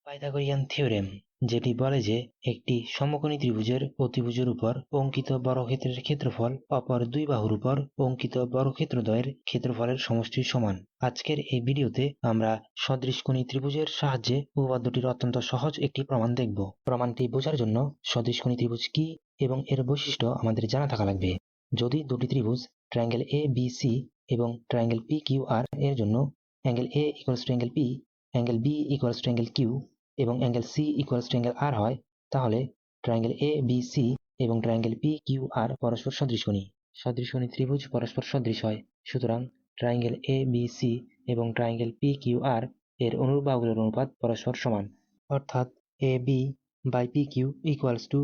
পাইথাগোরিয়ান theorem, যেটি বলে যে একটি সমকোণী ত্রিভুজের অতিভুজের উপর অঙ্কিত বর্গক্ষেত্রের ক্ষেত্রফল অপর দুই বাহুর উপর অঙ্কিত বর্গক্ষেত্রদ্বয়ের ক্ষেত্রফলের সমষ্টির সমান। আজকের এই ভিডিওতে আমরা সদৃশকোণী ত্রিভুজের সাহায্যে উপপাদ্যটির অত্যন্ত সহজ একটি প্রমাণ দেখব। প্রমাণটি বোঝার জন্য সদৃশকোণী ত্রিভুজ কি এবং এর বৈশিষ্ট্য আমাদের জানা থাকা লাগবে। যদি দুটি ত্রিভুজ ট্রায়াঙ্গেল এ বি সি এবং ট্রায়াঙ্গেল পি কিউ আর এর জন্য angle A equals to angle P, angle B equals to angle Q এবং angle C equals to angle R হয়, তাহলে ট্রায়াঙ্গেল এ বি সি এবং ট্রায়াঙ্গেল পি কিউ আর পরস্পর সদৃশকোণী। সদৃশকোণী ত্রিভুজ পরস্পর সদৃশ হয়, সুতরাং ট্রায়াঙ্গেল এ বি সি এবং ট্রায়াঙ্গেল পি কিউ আর এর অনুরূপ বাহুগুলোর অনুপাত পরস্পর সমান, অর্থাৎ A B by P Q equals to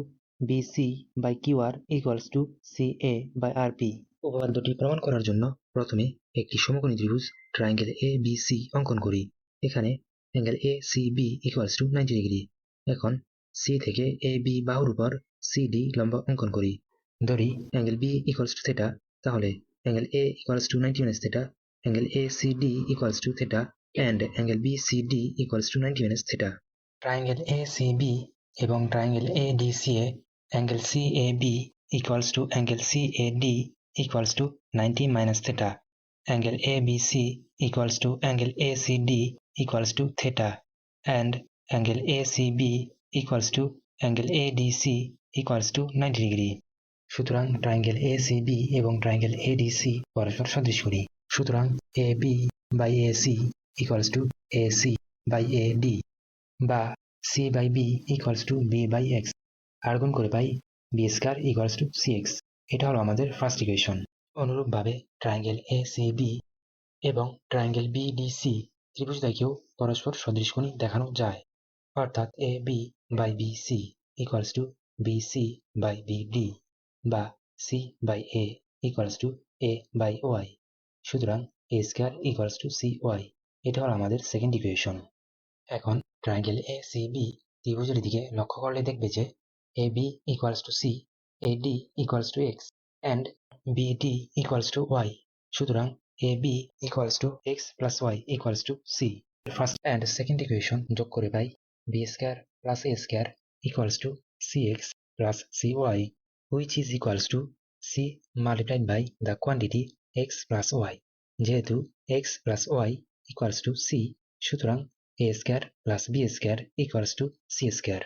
B C by Q R equals to C A by R P. উপপাদ্যটি প্রমাণ করার জন্য প্রথমে একটি সমকোণী ত্রিভুজ ট্রায়াঙ্গেল এ বি সি অঙ্কন করি। এখানে angle A C B equals to 90 degree. এখন সি থেকে এ বি বাহুর উপর সি ডি লম্ব অঙ্কন করি। ধরি angle B equals to theta, তাহলে angle A equals to 90 minus theta, angle A C D equals to theta and angle B C D equals to 90 minus theta. Triangle A C B এবং triangle A D C এ angle C A B equals to angle C A D equals to 90 minus theta. Angle ABC equals to angle ACD equals to theta, and angle ACB equals to angle ADC equals to 90 degree. সুতরাং triangle ACB এবং triangle ADC পরস্পর সদৃশকোণী। সুতরাং AB by AC equals to AC by AD বা C by B equals to B by X। আর গুণ করে পাই B square equals to CX। এটা হলো আমাদের ফার্স্ট ইকুয়েশন। অনুরূপভাবে ট্রায়াঙ্গেল এ সি বি এবং ট্রায়াঙ্গেল বি ডি সি ত্রিভুজদ্বয়কেও পরস্পর সদৃশকোণী দেখানো যায়, অর্থাৎ A B by B C equals to B C by B D বা C by A equals to A by Y. সুতরাং A square equals to C Y. এটা হলো আমাদের সেকেন্ড ইকুয়েশন। এখন ট্রায়াঙ্গেল এ সি বি ত্রিভুজের দিকে লক্ষ্য করলে দেখবে যে A B equals to C, A D equals to X and BD equals to y. সুতরাং AB equals to x plus y equals to c. First and second equation যোগ করে পাই b square plus a square equals to cx plus cy, which is equals to c multiplied by the quantity x plus y. যেহেতু x plus y equals to c, সুতরাং a square plus b square equals to c square.